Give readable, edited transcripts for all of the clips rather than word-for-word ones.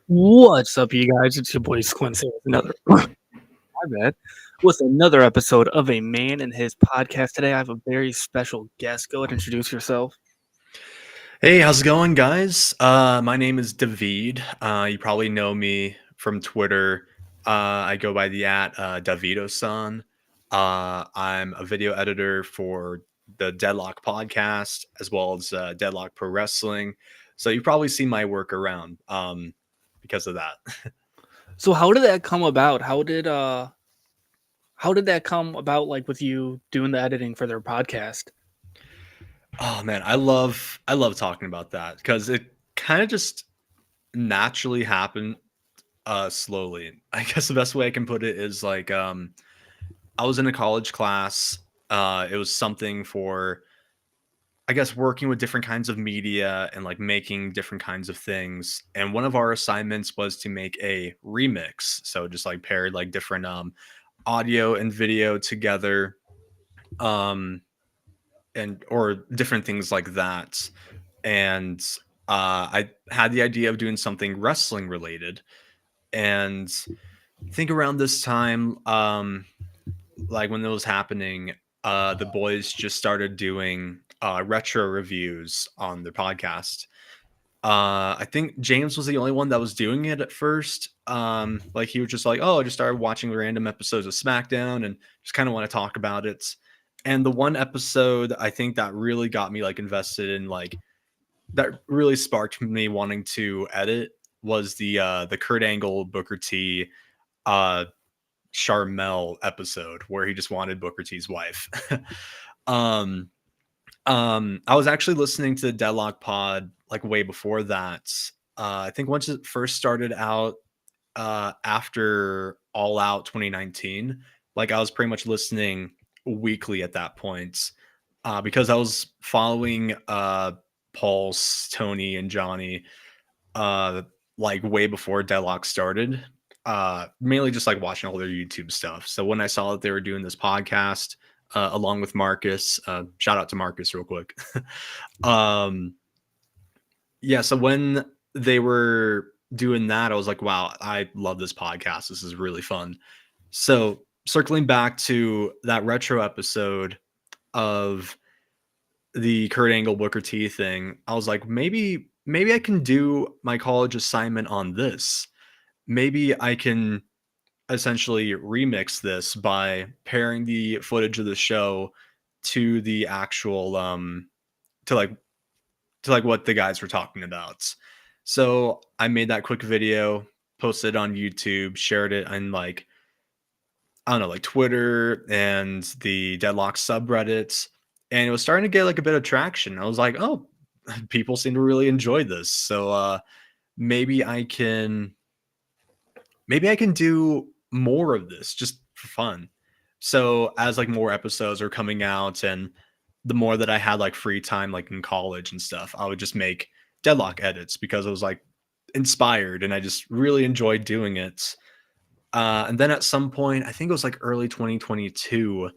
What's up, you guys? It's your boy Quincy with another my bad. With another episode of A Man and His Podcast. Today I have a very special guest. Go ahead and introduce yourself. Hey, how's it going, guys? My name is David. You probably know me from Twitter. I go by the Davido-san. I'm a video editor for the Deadlock podcast as well as Deadlock Pro Wrestling. So you've probably seen my work around because of that. So how did that come about? How did that come about, like, with you doing the editing for their podcast? Oh man, I love talking about that because it kind of just naturally happened slowly. I guess the best way I can put it is like I was in a college class. It was something for, I guess, working with different kinds of media and like making different kinds of things. And one of our assignments was to make a remix. So just like paired like different audio and video together, um, and or different things like that. And I had the idea of doing something wrestling related. And I think around this time, like when it was happening, the boys just started doing retro reviews on their podcast. I think James was the only one that was doing it at first. Like he was just like, "Oh, I just started watching random episodes of SmackDown and just kind of want to talk about it." And the one episode I think that really got me like invested in like that really sparked me wanting to edit was the Kurt Angle Booker T uh Charmel episode where he just wanted Booker T's wife. um, I was actually listening to the Deadlock Pod like way before that. I think once it first started out after All Out 2019, like I was pretty much listening weekly at that point because I was following Pulse, Tony, and Johnny uh like way before Deadlock started. Mainly just like watching all their YouTube stuff. So when I saw that they were doing this podcast along with Marcus, shout out to Marcus real quick. um yeah, so when they were doing that, I was like, wow, I love this podcast. This is really fun. So circling back to that retro episode of the Kurt Angle Booker T thing, I was like, maybe I can do my college assignment on this. Maybe I can essentially remix this by pairing the footage of the show to the actual to like to like what the guys were talking about. So I made that quick video, posted it on YouTube, shared it on like I don't know, like Twitter and the Deadlock subreddits, and it was starting to get like a bit of traction. I was like, oh, people seem to really enjoy this. So maybe I can maybe I can do more of this just for fun. So as like more episodes are coming out and the more that I had like free time like in college and stuff, I would just make Deadlock edits because I was like inspired and I just really enjoyed doing it. And then at some point, I think it was like early 2022,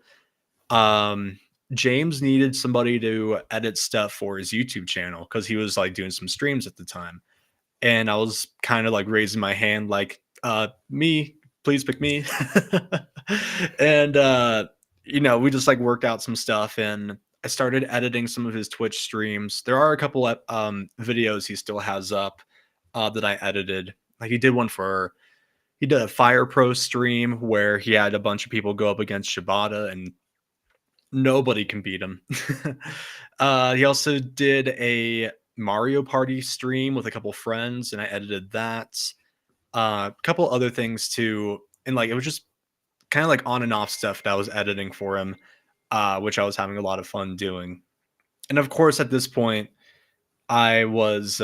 um, James needed somebody to edit stuff for his YouTube channel because he was like doing some streams at the time. And I was kind of like raising my hand, like, me, please pick me. And, we just like worked out some stuff and I started editing some of his Twitch streams. There are a couple of videos he still has up that I edited. Like he did a Fire Pro stream where he had a bunch of people go up against Shibata and nobody can beat him. He also did a Mario Party stream with a couple friends, and I edited that. A couple other things too, and like it was just kind of like on and off stuff that I was editing for him, which I was having a lot of fun doing. And of course, at this point, I was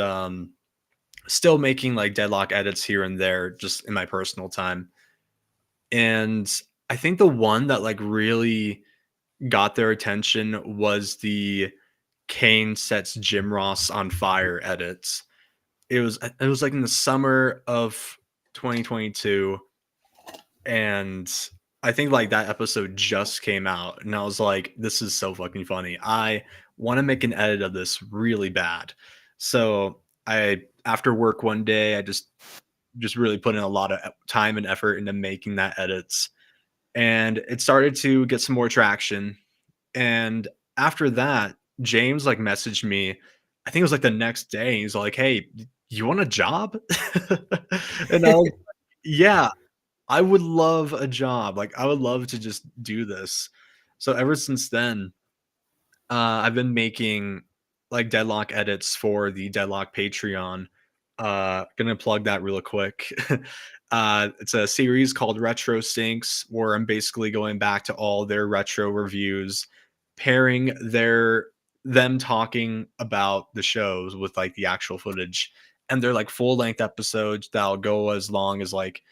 still making like deadlock edits here and there, just in my personal time. And I think the one that like really got their attention was the Kane sets Jim Ross on fire edits. It was like in the summer of 2022, and I think like that episode just came out and I was like, this is so fucking funny. I want to make an edit of this really bad. So I after work one day, I just just really put in a lot of time and effort into making that edits, and it started to get some more traction. And after that, James like messaged me. I think it was like the next day. He's like, "Hey, you want a job?" And I was, yeah, I would love a job. Like, I would love to just do this. So ever since then, I've been making like deadlock edits for the deadlock Patreon. Gonna plug that real quick. It's a series called Retro Stinks, where I'm basically going back to all their retro reviews, pairing them talking about the shows with like the actual footage. And they're like full length episodes that'll go as long as like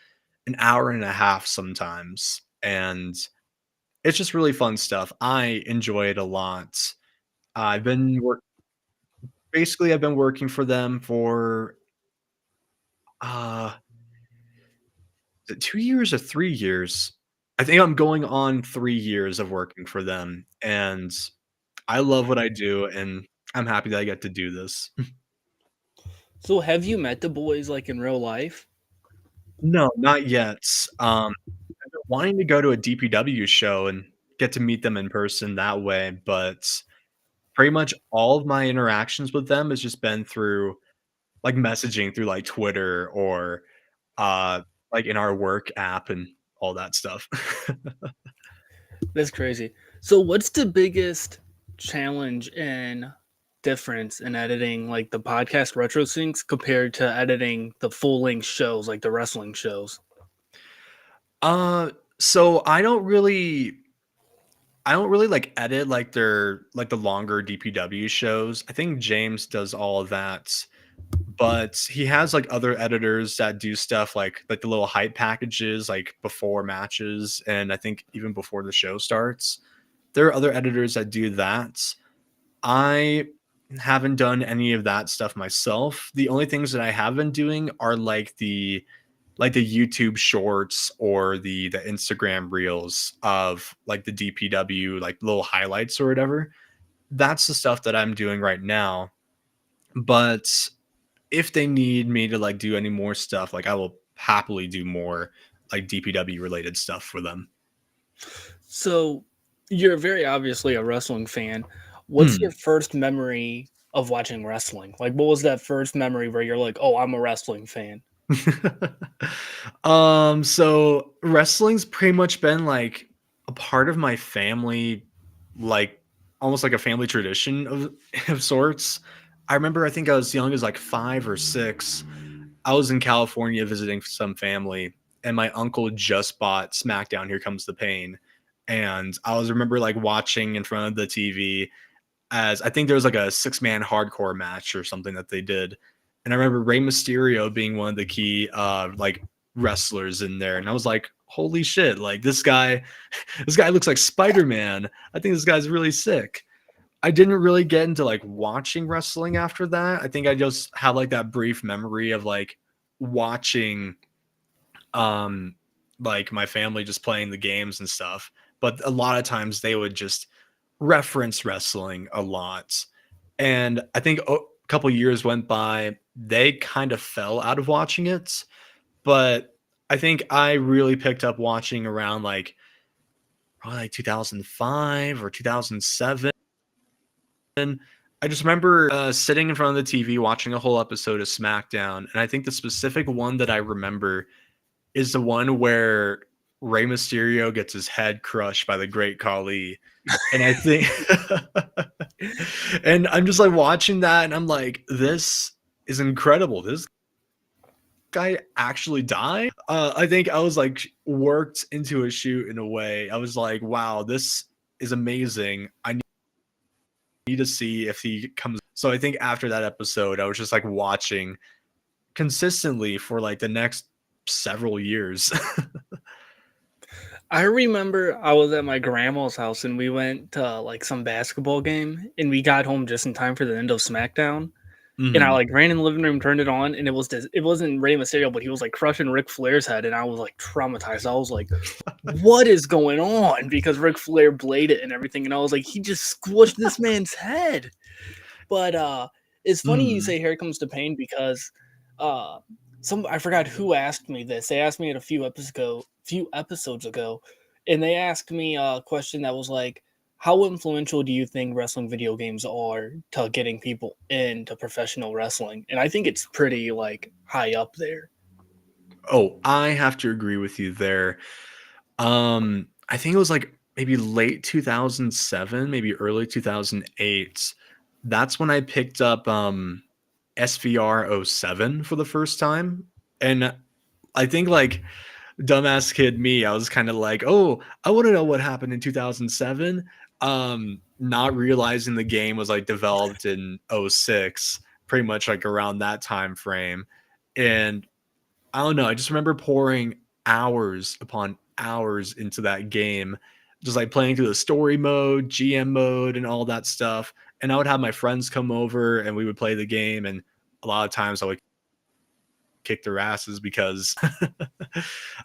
an hour and a half sometimes. And it's just really fun stuff. I enjoy it a lot. I've been work basically, I've been working for them for, uh, is it 2 years or 3 years? I think I'm going on 3 years of working for them, and I love what I do, and I'm happy that I get to do this. So have you met the boys like in real life? No, not yet. I've been wanting to go to a DPW show and get to meet them in person that way, but pretty much all of my interactions with them has just been through, like, messaging through, like, Twitter or, uh, like, in our work app and all that stuff. That's crazy. So what's the biggest challenge and difference in editing like the podcast retro syncs compared to editing the full length shows like the wrestling shows? Uh, so I don't really, like, edit, like, the longer DPW shows. I think James does all of that, but he has, like, other editors that do stuff like the little hype packages, like, before matches, and I think even before the show starts. There are other editors that do that. I haven't done any of that stuff myself. The only things that I have been doing are like the YouTube shorts or the Instagram reels of like the DPW like little highlights or whatever. That's the stuff that I'm doing right now. But if they need me to like do any more stuff, like I will happily do more like DPW related stuff for them. So you're very obviously a wrestling fan. What's your Hmm. first memory of watching wrestling? Like what was that first memory where you're like, "Oh, I'm a wrestling fan." So wrestling's pretty much been like a part of my family, like almost like a family tradition of sorts. I remember I think I was young as like 5 or 6. I was in California visiting some family, and my uncle just bought SmackDown Here Comes the Pain. And I was remember like watching in front of the TV as I think there was like a 6-man hardcore match or something that they did. And I remember Rey Mysterio being one of the key like wrestlers in there. And I was like, holy shit, like this guy, this guy looks like Spider-Man. I think this guy's really sick. I didn't really get into like watching wrestling after that. I think I just had like that brief memory of like watching um like my family just playing the games and stuff. But a lot of times they would just reference wrestling a lot. And I think a couple years went by, they kind of fell out of watching it. But I think I really picked up watching around like probably like 2005 or 2007. I just remember sitting in front of the TV watching a whole episode of SmackDown. And I think the specific one that I remember is the one where Rey Mysterio gets his head crushed by the Great Khali. And I think, and I'm just like watching that, and I'm like, this is incredible. This guy actually died. I think I was like worked into a shoot in a way. I was like, wow, this is amazing. I need to see if he comes. So I think after that episode, I was just like watching consistently for like the next several years. I remember I was at my grandma's house and we went to like some basketball game and we got home just in time for the end of SmackDown. And I Mhm. like ran in the living room, turned it on, and it wasn't Rey Mysterio, but he was like crushing Ric Flair's head, and I was like traumatized. I was like, "What is going on?" Because Ric Flair bladed and everything, and I was like, "He just squished this man's head." But it's funny you Mhm. say "Here Comes the Pain" because uh I forgot who asked me this. They asked me it a few episodes ago, and they asked me a question that was like, "How influential do you think wrestling video games are to getting people into professional wrestling?" And I think it's pretty like high up there. Oh, I have to agree with you there. I think it was like maybe late 2007, maybe early 2008. That's when I picked up SVR 07 for the first time. And I think like dumbass kid me, I was kind of like, "Oh, I want to know what happened in 2007." Not realizing the game was like developed in '06, pretty much like around that time frame. And I don't know, I just remember pouring hours upon hours into that game, just like playing through the story mode, GM mode, and all that stuff. And I would have my friends come over and we would play the game. And a lot of times I would kick their asses because,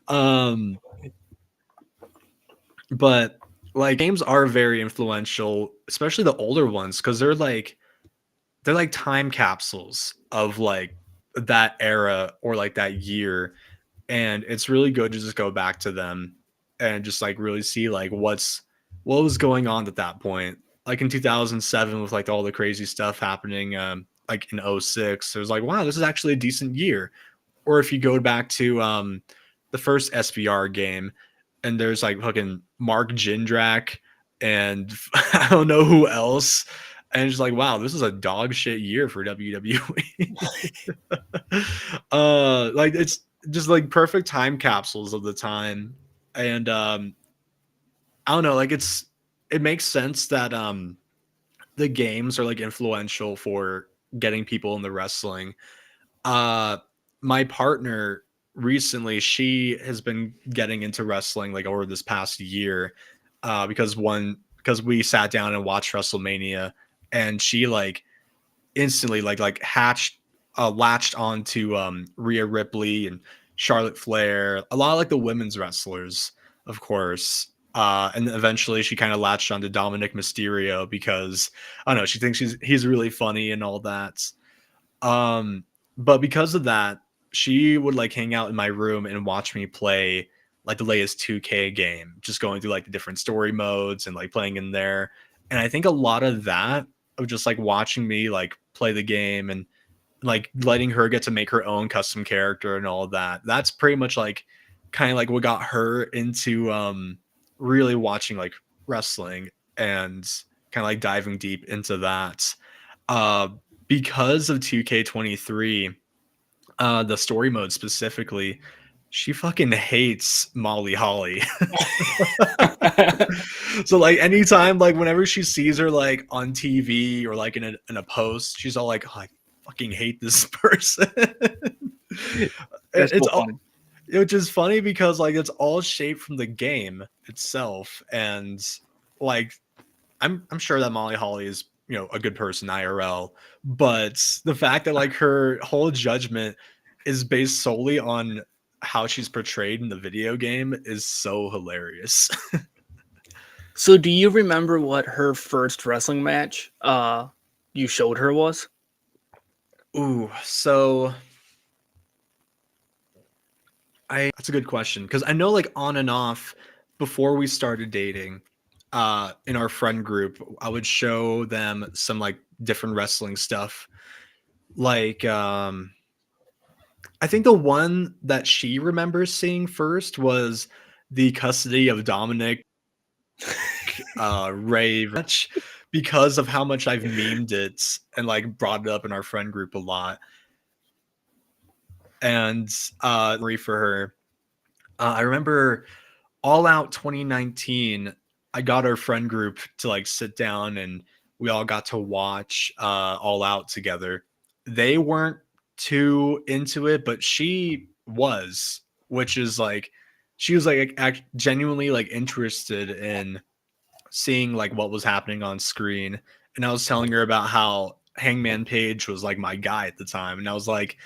um, but like games are very influential, especially the older ones, because they're like time capsules of like that era or like that year, and it's really good to just go back to them and just like really see like what was going on at that point, like in 2007 with like all the crazy stuff happening, like in '06. It was like, wow, this is actually a decent year. Or if you go back to the first SVR game, and there's like fucking Mark Jindrak and I don't know who else, and it's like, wow, this is a dog shit year for WWE. Like it's just like perfect time capsules of the time. And I don't know, like it makes sense that the games are like influential for getting people in the wrestling. uh my partner recently, she has been getting into wrestling like over this past year, because we sat down and watched WrestleMania, and she like instantly like hatched latched onto Rhea Ripley and Charlotte Flair, a lot of like the women's wrestlers, of course. And eventually she kind of latched onto Dominic Mysterio because I don't know, she thinks he's really funny and all that. Um, but because of that, she would like hang out in my room and watch me play like the latest 2K game, just going through like the different story modes and like playing in there. And I think a lot of that, of just like watching me like play the game and like letting her get to make her own custom character and all of that, that's pretty much like kind of like what got her into really watching like wrestling and kind of like diving deep into that. uh because of 2K23, the story mode specifically, she fucking hates Molly Holly. So like anytime, like whenever she sees her like on TV or like in a post, she's all like, "Oh, I fucking hate this person." That's It's so all, funny. which is funny because like it's all shaped from the game itself. And like I'm sure that Molly Holly is, a good person IRL, but the fact that like her whole judgment is based solely on how she's portrayed in the video game is so hilarious. So, do you remember what her first wrestling match you showed her was? Ooh, so I that's a good question, because I know like on and off before we started dating, in our friend group, I would show them some like different wrestling stuff. Like I think the one that she remembers seeing first was the custody of Dominic Ray match, because of how much I've memed it and like brought it up in our friend group a lot. And for her, I remember All Out 2019, I got our friend group to like sit down and we all got to watch All Out together. They weren't too into it, but she was, which is like she was like genuinely like interested in seeing like what was happening on screen. And I was telling her about how Hangman Page was like my guy at the time, and I was like,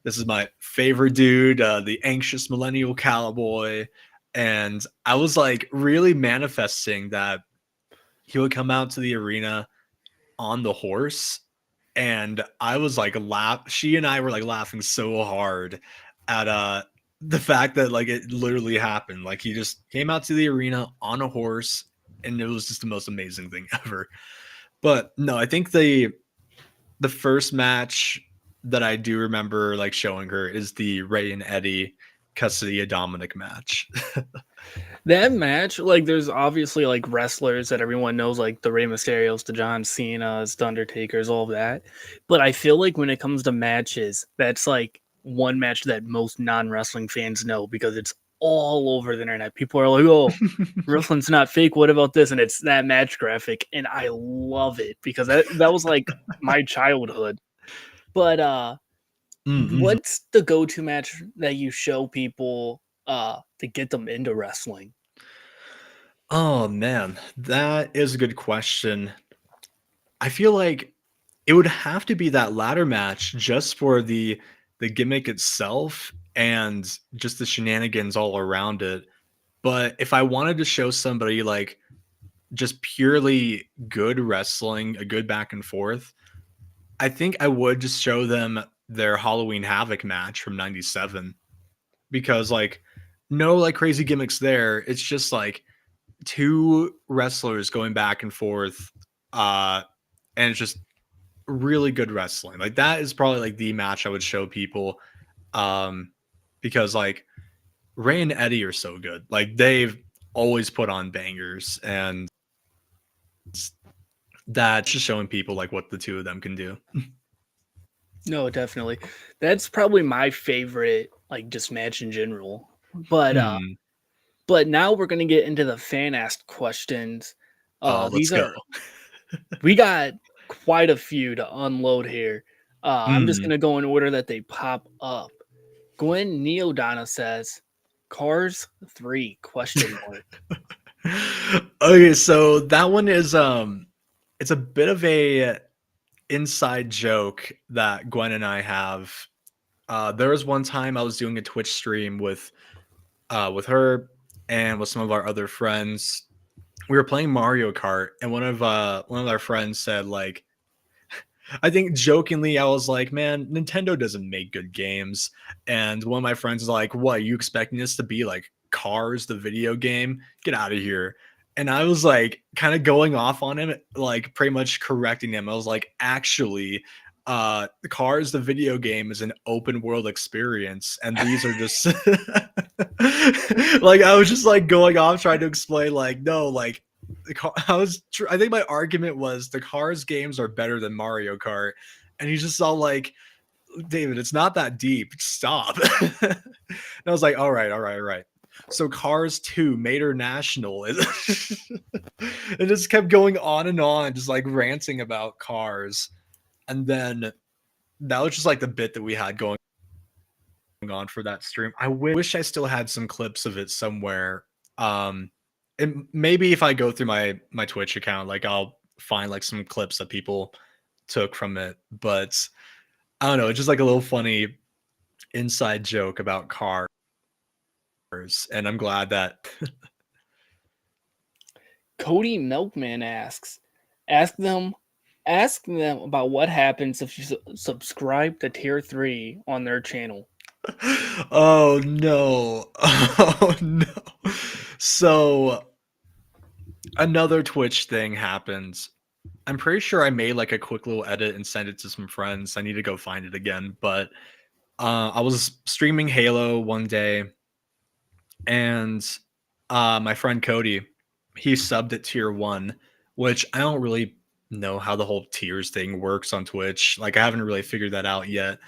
this is my favorite dude, the anxious millennial cowboy. And I was like really manifesting that he would come out to the arena on the horse and I was like she and I were like laughing so hard at the fact that like it literally happened. Like he just came out to the arena on a horse, and it was just the most amazing thing ever. But no, I think the first match that I do remember like showing her is the Ray and Eddie Custody Dominic match. That match, like, there's obviously like wrestlers that everyone knows, like the Rey Mysterios, the John Cena's, the Undertakers, all of that. But I feel like when it comes to matches, that's like one match that most non-wrestling fans know because it's all over the internet. People are like, "Oh, wrestling's not fake. What about this?" And it's that match graphic, and I love it because that was like my childhood. But Mhm. what's the go-to match that you show people to get them into wrestling? Oh man, that is a good question. I feel like it would have to be that ladder match just for the gimmick itself and just the shenanigans all around it. But if I wanted to show somebody like just purely good wrestling, a good back and forth, I think I would just show them their Halloween Havoc match from '97 because like no like crazy gimmicks there. It's just like two wrestlers going back and forth, uh, and it's just really good wrestling. Like that is probably like the match I would show people, um, because like Ray and Eddie are so good. Like they've always put on bangers, and that's just showing people like what the two of them can do. No, definitely. That's probably my favorite, like, just match in general. But, Hmm. but now we're gonna get into the fan asked questions. Let's These go. are we got quite a few to unload here. I'm just Hmm. gonna go in order that they pop up. Gwen Neodonna says, "Cars 3?" Question mark. Okay, so that one is it's a bit of a inside joke that Gwen and I have. There was one time I was doing a Twitch stream with her and with some of our other friends. We were playing Mario Kart, and one of our friends said like, I think jokingly, I was like, "Man, Nintendo doesn't make good games." And one of my friends is like, "What? You expecting this to be like Cars, the video game? Get out of here!" And I was like, kind of going off on him, like pretty much correcting him. I was like, "Actually, Cars, the video game, is an open world experience, and these are just like I was just like going off trying to explain, like, no, like I think my argument was the Cars games are better than Mario Kart, and he's just all like, "David, it's not that deep. Stop." And I was like, "All right, all right, all right." So Cars 2, Mater National, is it just kept going on, just like ranting about cars, and then that was just like the bit that we had going on for that stream. I wish I still had some clips of it somewhere. Um, and maybe if I go through my Twitch account, like I'll find like some clips that people took from it. But I don't know, it's just like a little funny inside joke about cars, and I'm glad that. Cody Milkman asks, ask them, ask them about what happens if you subscribe to Tier 3 on their channel. Oh no! Oh no! So another Twitch thing happens. I'm pretty sure I made like a quick little edit and sent it to some friends. I need to go find it again. But I was streaming Halo one day, and my friend Cody, he subbed at tier 1, which I don't really know how the whole tiers thing works on Twitch. Like I haven't really figured that out yet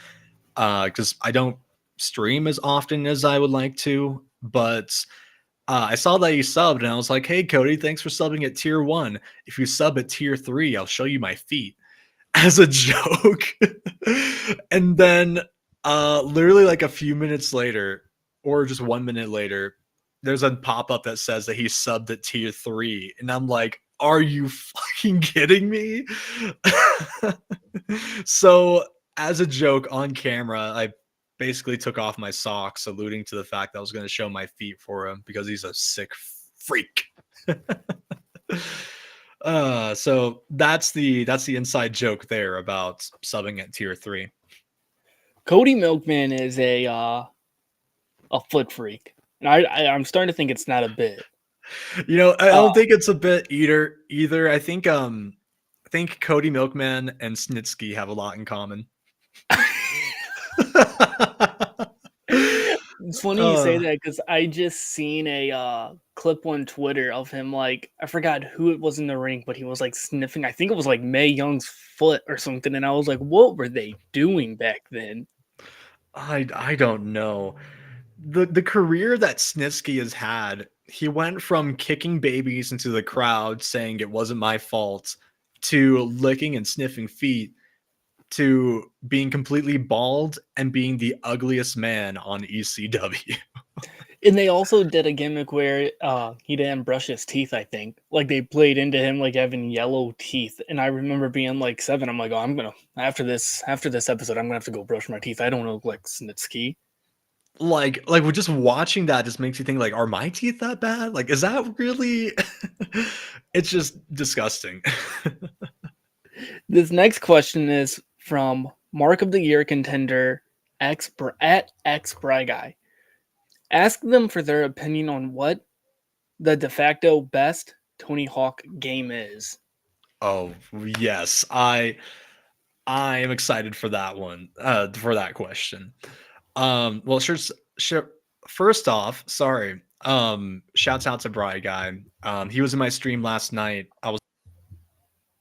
because I don't stream as often as I would like to. But I saw that he subbed, and I was like, "Hey, Cody, thanks for subbing at tier 1. If you sub at tier 3, I'll show you my feet." As a joke. And then literally like a few minutes later, or just 1 minute later, there's a pop-up that says that he subbed at tier 3. And I'm like, are you fucking kidding me? So as a joke on camera, I basically took off my socks, alluding to the fact that I was going to show my feet for him because he's a sick freak. So that's the inside joke there about subbing at tier 3. Cody Milkman is a foot freak, and I'm starting to think it's not a bit. You know, I Uh, don't think it's a bit either. I think Cody Milkman and Snitsky have a lot in common. It's funny you say Uh, that because I just seen a clip on Twitter of him, like, I forgot who it was in the ring, but he was like sniffing. I think it was like Mae Young's foot or something, and I was like, what were they doing back then? I don't know. The career that Snitsky has had, he went from kicking babies into the crowd saying it wasn't my fault to licking and sniffing feet to being completely bald and being the ugliest man on ECW. And they also did a gimmick where he didn't brush his teeth. I think like they played into him like having yellow teeth, and I remember being like 7. I'm like, oh, I'm gonna after this episode, I'm gonna have to go brush my teeth. I don't look like Snitsky. Like we're just watching that just makes you think like, are my teeth that bad? Like, is that really? It's just disgusting. This next question is from Mark of the Year contender at X Bry Guy. Ask them for their opinion on what the de facto best Tony Hawk game is. Oh yes, I am excited for that one. For that question. Well, sure. First off, sorry. Shouts out to Bry Guy. He was in my stream last night. I was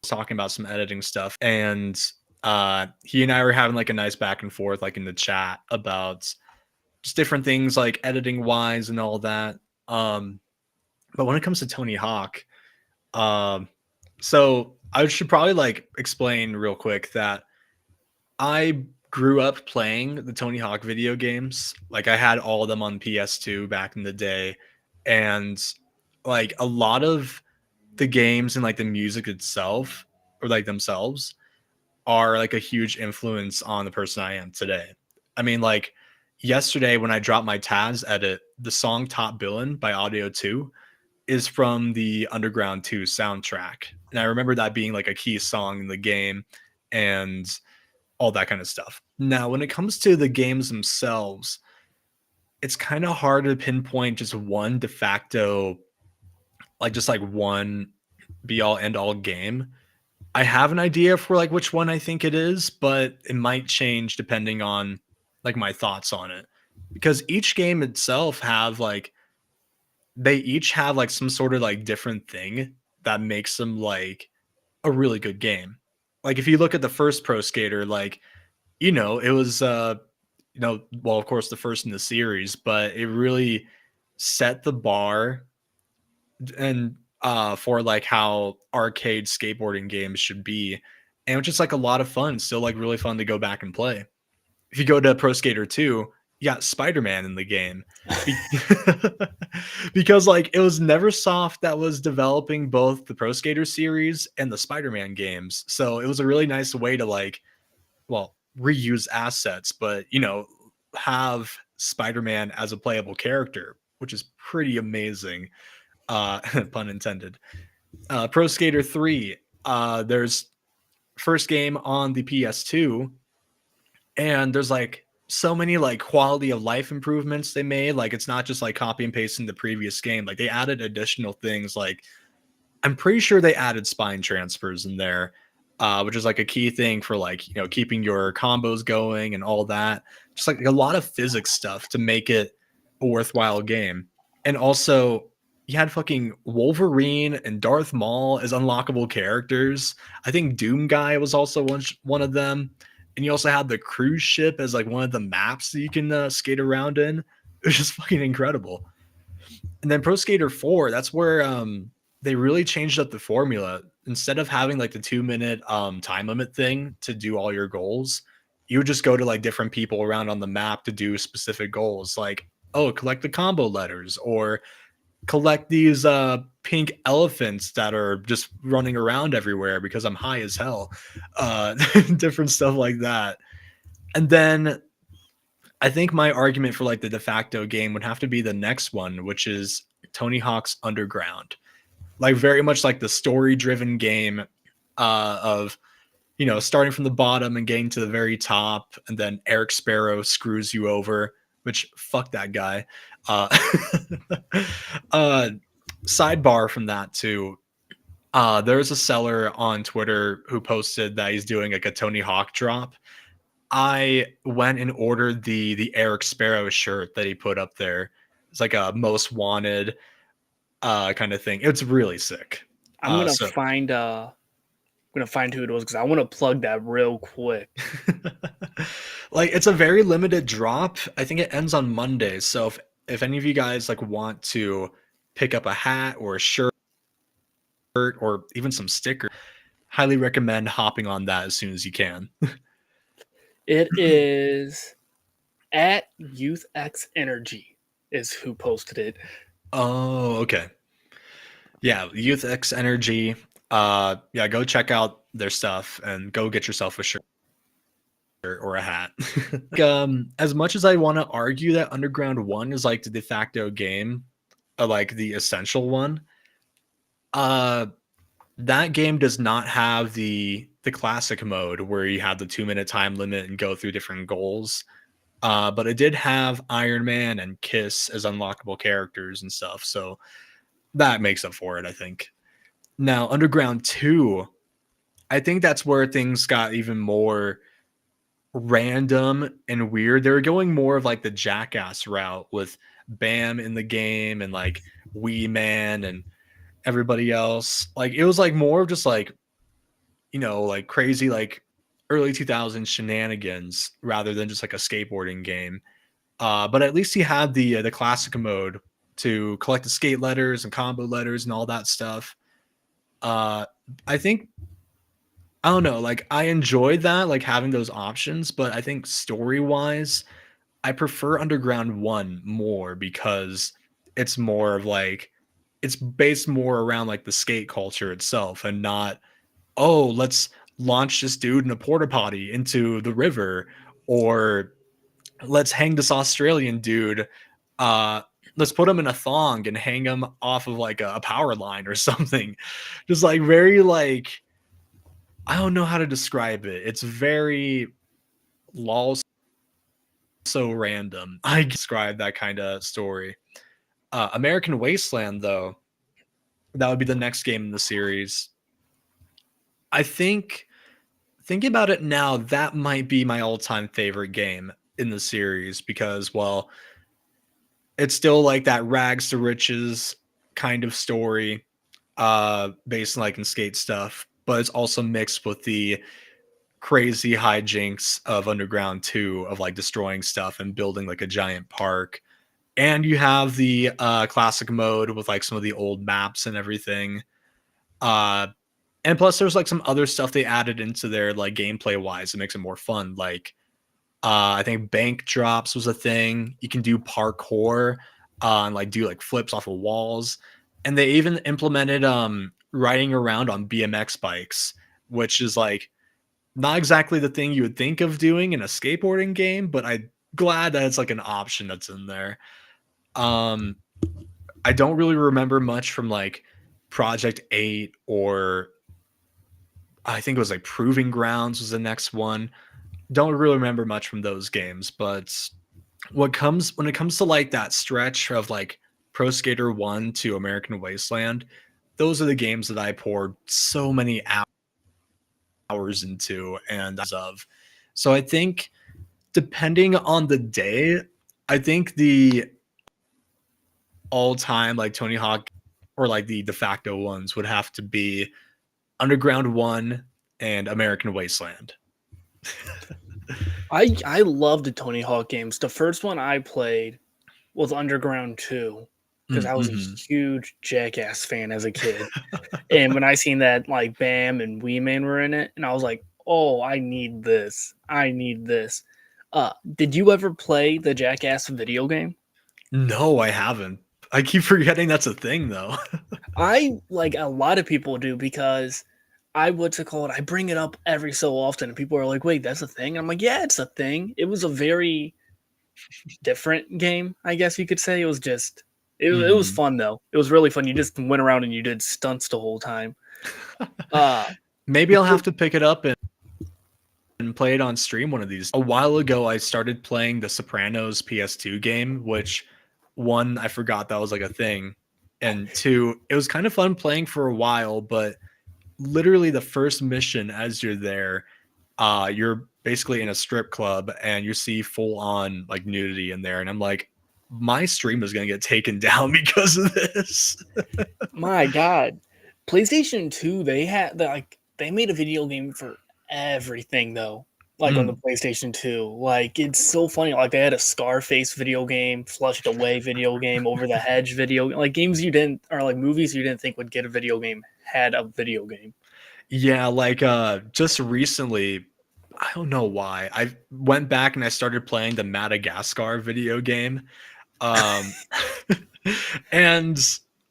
talking about some editing stuff, and he and I were having like a nice back and forth, like in the chat about just different things like editing wise and all that. But when it comes to Tony Hawk, um, so I should probably like explain real quick that I grew up playing the Tony Hawk video games. Like I had all of them on PS2 back in the day, and like a lot of the games and like the music itself or like themselves are like a huge influence on the person I am today. I mean, like yesterday when I dropped my Taz edit, the song Top Billin' by Audio 2 is from the Underground 2 soundtrack. And I remember that being like a key song in the game and all that kind of stuff. Now, when it comes to the games themselves, it's kind of hard to pinpoint just one de facto, like just like one be all end all game. I have an idea for like which one I think it is, but it might change depending on like my thoughts on it. Because each game itself have like they each have like some sort of like different thing that makes them like a really good game. Like if you look at the first Pro Skater, like it was well, of course the first in the series, but it really set the bar and for like how arcade skateboarding games should be. And it was just like a lot of fun, still like really fun to go back and play. If you go to Pro Skater 2, you got Spider-Man in the game. Because like it was Neversoft that was developing both the Pro Skater series and the Spider-Man games. So it was a really nice way to like, well, reuse assets, but have Spider-Man as a playable character, which is pretty amazing. Pun intended. Pro Skater 3, there's first game on the PS2, and there's like so many like quality of life improvements they made. Like it's not just like copy and pasting the previous game. Like they added additional things. Like I'm pretty sure they added spine transfers in there, which is like a key thing for like keeping your combos going and all that. Just like a lot of physics stuff to make it a worthwhile game. And also, you had fucking Wolverine and Darth Maul as unlockable characters. I think Doom Guy was also one of them. And you also had the cruise ship as like one of the maps that you can skate around in. It was just fucking incredible. And then Pro Skater 4, that's where they really changed up the formula. Instead of having like the 2-minute time limit thing to do all your goals, you would just go to like different people around on the map to do specific goals. Like, oh, collect the combo letters, or collect these pink elephants that are just running around everywhere because I'm high as hell. Different stuff like that. And then I think my argument for like the de facto game would have to be the next one, which is Tony Hawk's Underground. like very much like the story driven game of starting from the bottom and getting to the very top, and then Eric Sparrow screws you over, which fuck that guy. Uh, uh, sidebar from that too. There's a seller on Twitter who posted that he's doing like a Tony Hawk drop. I went and ordered the Eric Sparrow shirt that he put up there. It's like a most wanted kind of thing. It's really sick. I'm gonna So find who it was because I want to plug that real quick. like it's a very limited drop. I think it ends on Monday. So if any of you guys like want to pick up a hat or a shirt or even some stickers, highly recommend hopping on that as soon as you can. It is at YouthX Energy is who posted it. Oh, okay. Yeah, Youth X Energy. Yeah, go check out their stuff and go get yourself a shirt or a hat. As much as I want to argue that Underground 1 is like the de facto game, like the essential one, that game does not have the classic mode where you have the 2-minute time limit and go through different goals. But it did have Iron Man and Kiss as unlockable characters and stuff, so that makes up for it, I think. Now, Underground 2, I think that's where things got even more random and weird. They were going more of like the Jackass route with Bam in the game and like Wee Man and everybody else. Like it was like more of just like, like crazy like early 2000s shenanigans rather than just like a skateboarding game. But at least he had the classic mode to collect the skate letters and combo letters and all that stuff. I think I don't know, like I enjoyed that, like having those options, but I think story wise, I prefer Underground 1 more because it's more of like it's based more around like the skate culture itself and not, oh, let's launch this dude in a porta potty into the river, or let's hang this Australian dude. Uh, let's put him in a thong and hang him off of like a power line or something. Just like very like I don't know how to describe it. It's very lol, so random. I describe that kind of story. American Wasteland, though, that would be the next game in the series. I think thinking about it now, that might be my all-time favorite game in the series because, well, it's still like that rags to riches kind of story, based like in skate stuff, but it's also mixed with the crazy hijinks of Underground 2 of like destroying stuff and building like a giant park. And you have the classic mode with like some of the old maps and everything. Uh, and plus there's like some other stuff they added into there like gameplay wise that makes it more fun. Like I think bank drops was a thing. You can do parkour and like do like flips off of walls. And they even implemented riding around on BMX bikes, which is like not exactly the thing you would think of doing in a skateboarding game, but I'm glad that it's like an option that's in there. Um, I don't really remember much from like Project 8 or I think it was like Proving Grounds was the next one. Don't really remember much from those games, but when it comes to like that stretch of like Pro Skater 1 to American Wasteland, those are the games that I poured so many hours into and of. So I think depending on the day, I think the all-time like Tony Hawk or like the de facto ones would have to be Underground 1 and American Wasteland. I love the Tony Hawk games. The first one I played was Underground 2 because I was a huge Jackass fan as a kid. And when I seen that like Bam and Wee Man were in it, and I was like, oh, I need this. I need this. Did you ever play the Jackass video game? No, I haven't. I keep forgetting that's a thing though. I like a lot of people do because I what's it called? I bring it up every so often, and people are like, "Wait, that's a thing?" I'm like, "Yeah, it's a thing." It was a very different game, I guess you could say. It was Mhm. fun though. It was really fun. You just went around and you did stunts the whole time. Uh, Maybe I'll before have to pick it up and play it on stream one of these. A while ago, I started playing the Sopranos PS2 game, which one, I forgot that was like a thing. And two, it was kind of fun playing for a while, but literally the first mission as you're there, you're basically in a strip club and you see full on like nudity in there. And I'm like, my stream is gonna get taken down because of this. My God, PlayStation 2, they made a video game for everything though. Like on the Mm. PlayStation 2. Like it's so funny. Like they had a Scarface video game, Flushed Away video game, Over the Hedge video, like games you didn't or like movies you didn't think would get a video game had a video game. Yeah, like just recently, I don't know why. I went back and I started playing the Madagascar video game. Um and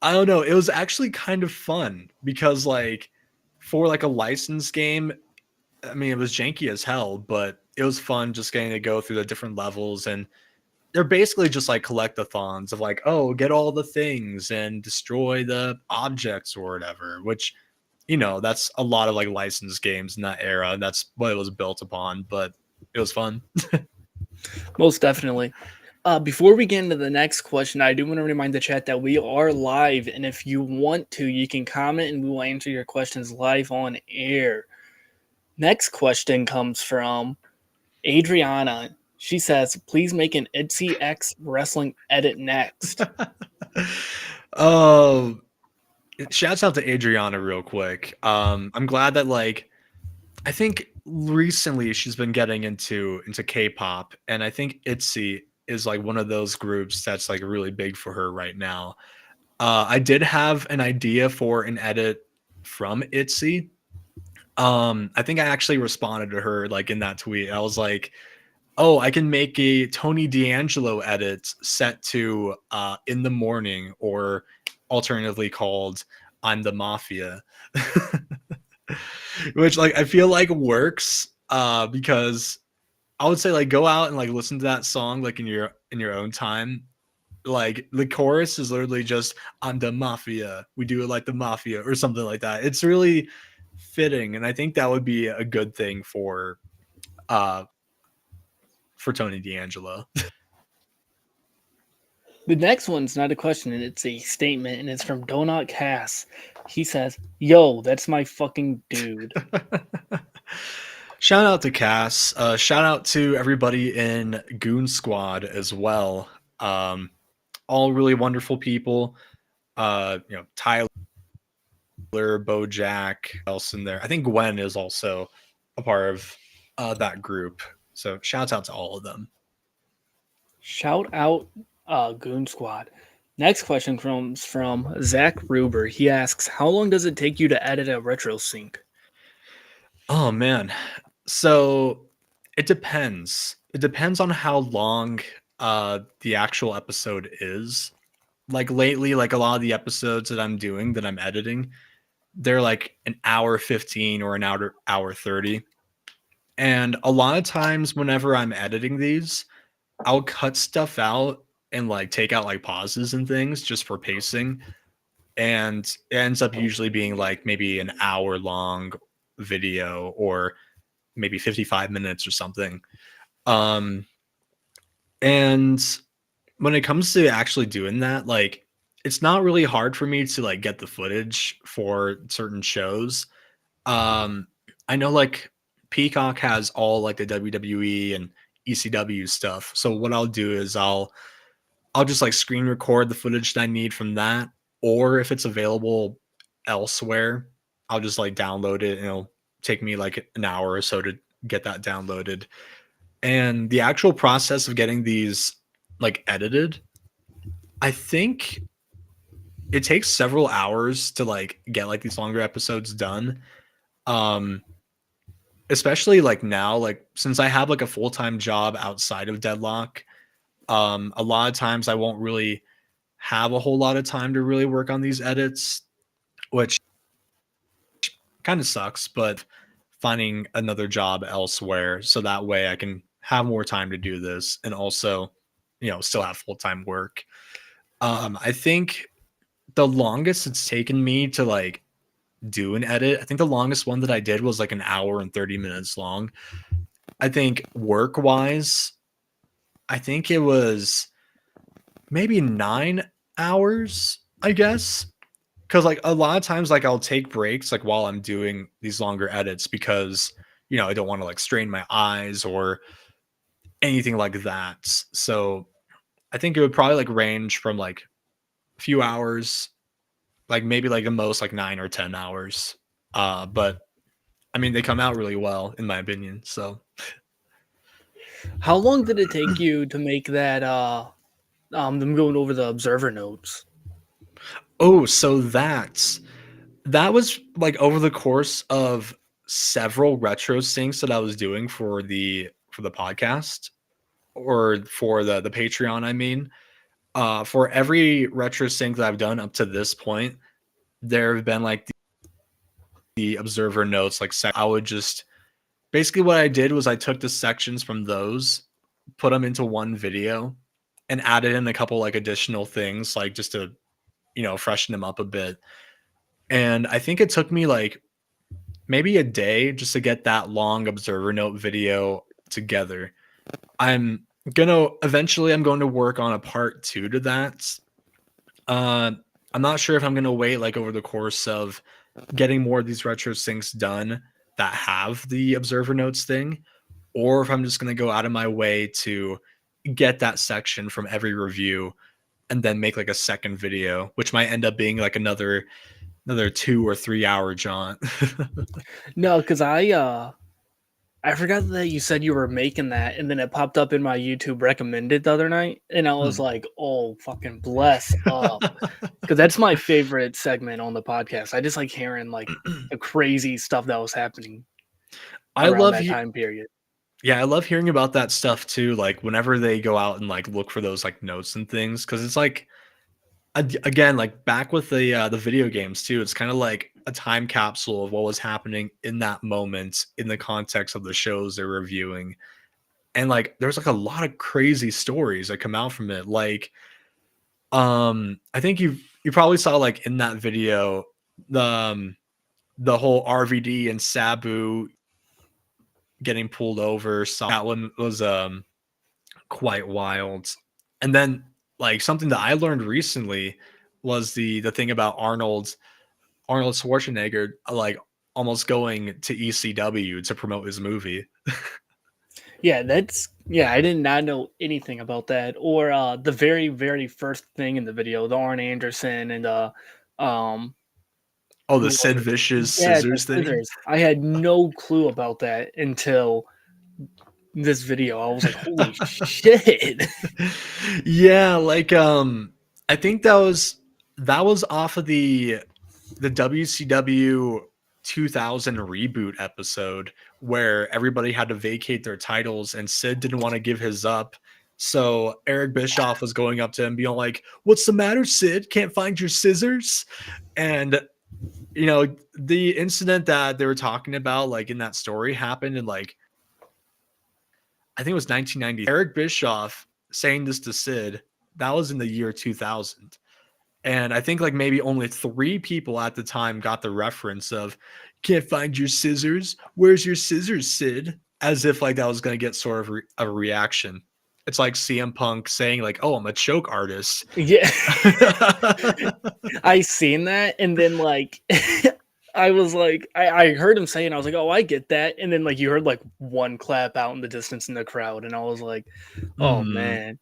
I don't know, it was actually kind of fun because like for like a licensed game, I mean it was janky as hell, but it was fun just getting to go through the different levels and they're basically just like collectathons of like, oh, get all the things and destroy the objects or whatever, which that's a lot of like licensed games in that era. And that's what it was built upon, but it was fun. Most definitely. Before we get into the next question, I do want to remind the chat that we are live, and if you want to, you can comment and we will answer your questions live on air. Next question comes from Adriana. She says, please make an ITZY X wrestling edit next. Oh, shouts out to Adriana real quick. I'm glad that like I think recently she's been getting into K-pop, and I think ITZY is like one of those groups that's like really big for her right now. I did have an idea for an edit from ITZY. I think I actually responded to her like in that tweet. I was like, "Oh, I can make a Tony D'Angelo edit set to In the Morning, or alternatively called I'm the Mafia." Which like I feel like works because I would say like go out and like listen to that song like in your own time. Like the chorus is literally just I'm the mafia. We do it like the mafia or something like that. It's really fitting and I think that would be a good thing uh for Tony D'Angelo. The next one's not a question, and it's a statement, and it's from Donut Cass. He says, yo, that's my fucking dude. Shout out to Cass. Shout out to everybody in Goon Squad as well. All really wonderful people. Tyler, Bojack, else in there. I think Gwen is also a part of that group. So shouts out to all of them. Shout out Goon Squad. Next question comes from Zach Ruber. He asks, how long does it take you to edit a retro sync? Oh man. So it depends. It depends on how long the actual episode is. Like lately, like a lot of the episodes that I'm doing that I'm editing, they're like an hour 15 or an hour 30. And a lot of times whenever I'm editing these, I'll cut stuff out and like take out like pauses and things just for pacing. And it ends up usually being like maybe an hour long video or maybe 55 minutes or something. Um, and when it comes to actually doing that, like it's not really hard for me to like get the footage for certain shows. Um, I know like Peacock has all like the WWE and ECW stuff. So what I'll do is I'll just like screen record the footage that I need from that, or if it's available elsewhere, I'll just like download it and it'll take me like an hour or so to get that downloaded. And the actual process of getting these like edited, I think it takes several hours to like get like these longer episodes done. Um Especially like now, like since I have like a full-time job outside of Deadlock, a lot of times I won't really have a whole lot of time to really work on these edits, which kind of sucks, but finding another job elsewhere so that way I can have more time to do this and also, still have full-time work. I think the longest it's taken me to like do an edit, I think the longest one that I did was like an hour and 30 minutes long. I think work wise, I think it was maybe 9 hours, I guess. Cause like a lot of times, like I'll take breaks like while I'm doing these longer edits because, I don't want to like strain my eyes or anything like that. So I think it would probably like range from like a few hours, like maybe like the most like 9 or 10 hours. But I mean, they come out really well in my opinion. So, How long did it take you to make that them going over the observer notes? oh, so that was like over the course of several retro syncs that I was doing for the podcast or for the Patreon, I mean. For every retro sync that I've done up to this point, there have been like the observer notes. Like I would just basically what I did was I took the sections from those, put them into one video, and added in a couple like additional things, like just to freshen them up a bit. And I think it took me like maybe a day just to get that long observer note video together. I'm I'm going to work on a part 2 to that. Uh, I'm not sure if I'm gonna wait like over the course of getting more of these retro syncs done that have the observer notes thing, or if I'm just gonna go out of my way to get that section from every review and then make like a second video, which might end up being like another 2 or 3 hour jaunt. No, because I forgot that you said you were making that, and then it popped up in my YouTube recommended the other night, and I was Hmm. like, "Oh, fucking bless up," because that's my favorite segment on the podcast. I just like hearing like the crazy stuff that was happening I around love that you. time period. Yeah, I love hearing about that stuff too. Like whenever they go out and like look for those like notes and things, because it's like again, like back with the video games too. It's kind of like a time capsule of what was happening in that moment in the context of the shows they're reviewing. And like there's like a lot of crazy stories that come out from it. Like I think you probably saw like in that video the whole RVD and Sabu getting pulled over. So that one was quite wild. And then like something that I learned recently was the thing about Arnold Schwarzenegger like almost going to ECW to promote his movie. Yeah, I did not know anything about that. Or the very, very first thing in the video, the Arn Anderson and um Oh, the Sid whoever. Vicious Yeah, the scissors thing. scissors. I had no clue about that until this video. I was like, holy shit. Yeah, like I think that was off of the WCW 2000 reboot episode where everybody had to vacate their titles and Sid didn't want to give his up. So Eric Bischoff was going up to him being like, "What's the matter, Sid? Can't find your scissors?" And the incident that they were talking about like in that story happened in like I think it was 1990. Eric Bischoff saying this to Sid, that was in the year 2000. And I think like maybe only 3 people at the time got the reference of "Can't find your scissors. Where's your scissors, Sid?" As if like that was going to get sort of a reaction. It's like CM Punk saying like, "Oh, I'm a choke artist." Yeah. I seen that, and then like I was like I heard him saying, I was like, oh, I get that. And then like you heard like one clap out in the distance in the crowd, and I was like, oh Mhm. man.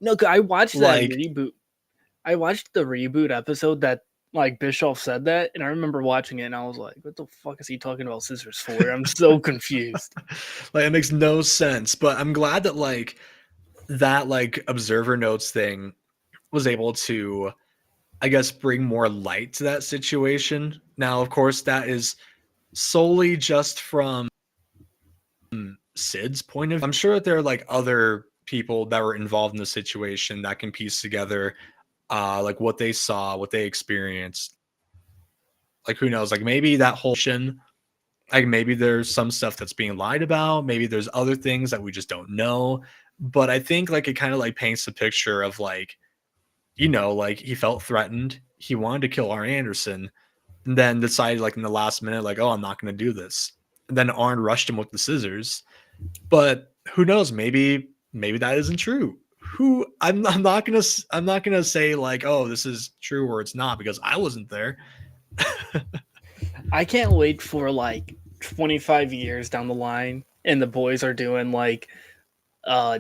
No, 'cause I watched that Like reboot. I watched the reboot episode that like Bischoff said that, and I remember watching it and I was like, what the fuck is he talking about scissors for? I'm so confused. like it makes no sense, but I'm glad that like that like observer notes thing was able to I guess bring more light to that situation. Now, of course, that is solely just from Sid's point of view. I'm sure that there are like other people that were involved in the situation that can piece together like what they saw, what they experienced. Like who knows? Like maybe that whole like maybe there's some stuff that's being lied about, maybe there's other things that we just don't know. But I think like it kind of like paints a picture of like like he felt threatened. He wanted to kill Arn Anderson, and then decided like in the last minute, like, oh, I'm not going to do this. And then Arn rushed him with the scissors. But who knows? Maybe that isn't true. Who I'm not gonna say like, oh, this is true or it's not because I wasn't there. I can't wait for like 25 years down the line and the boys are doing like uh,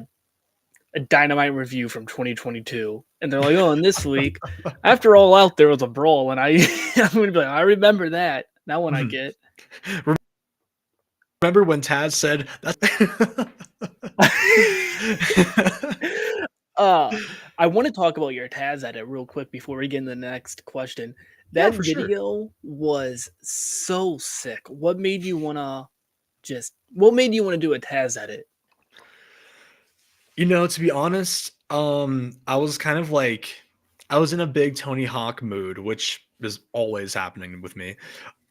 a Dynamite review from 2022. And they're like, oh, and this week, after All Out, there was a brawl. And I'm going to be like, I remember that. That one I get. Remember when Taz said that? I want to talk about your Taz edit real quick before we get into the next question. Yeah, That for sure. video was so sick. What made you want to do a Taz edit? To be honest, I was kind of like I was in a big Tony Hawk mood, which is always happening with me.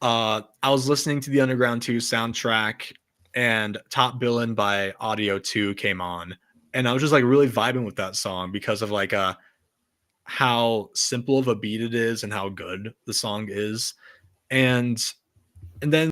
I was listening to the Underground 2 soundtrack and Top Billin' by Audio 2 came on. And I was just like really vibing with that song because of like how simple of a beat it is and how good the song is. And then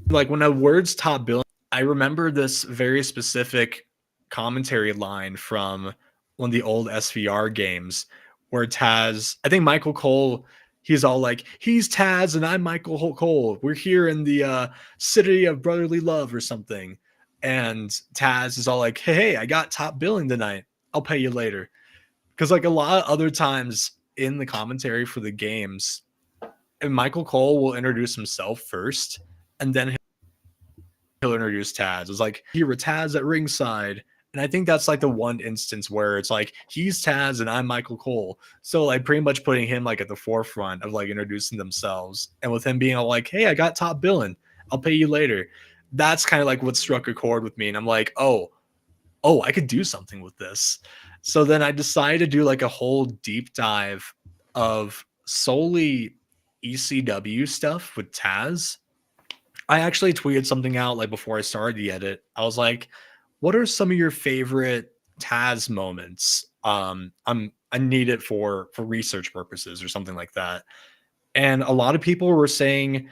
like when the words Top Billin', I remember this very specific commentary line from one of the old SVR games where Taz, I think Michael Cole, he's all like, he's Taz and I'm Michael Cole. We're here in the city of brotherly love or something. And Taz is all like, hey, I got top billing tonight. I'll pay you later. Because like a lot of other times in the commentary for the games, and Michael Cole will introduce himself first, and then he'll introduce Taz. It's like, here with Taz at ringside. And I think that's like the one instance where it's like, he's Taz and I'm Michael Cole. So like pretty much putting him like at the forefront of like introducing themselves. And with him being all like, hey, I got top billing. I'll pay you later. That's kind of like what struck a chord with me. And I'm like, oh, I could do something with this. So then I decided to do like a whole deep dive of solely ECW stuff with Taz. I actually tweeted something out like before I started the edit. I was like, what are some of your favorite Taz moments? I need it for research purposes or something like that. And a lot of people were saying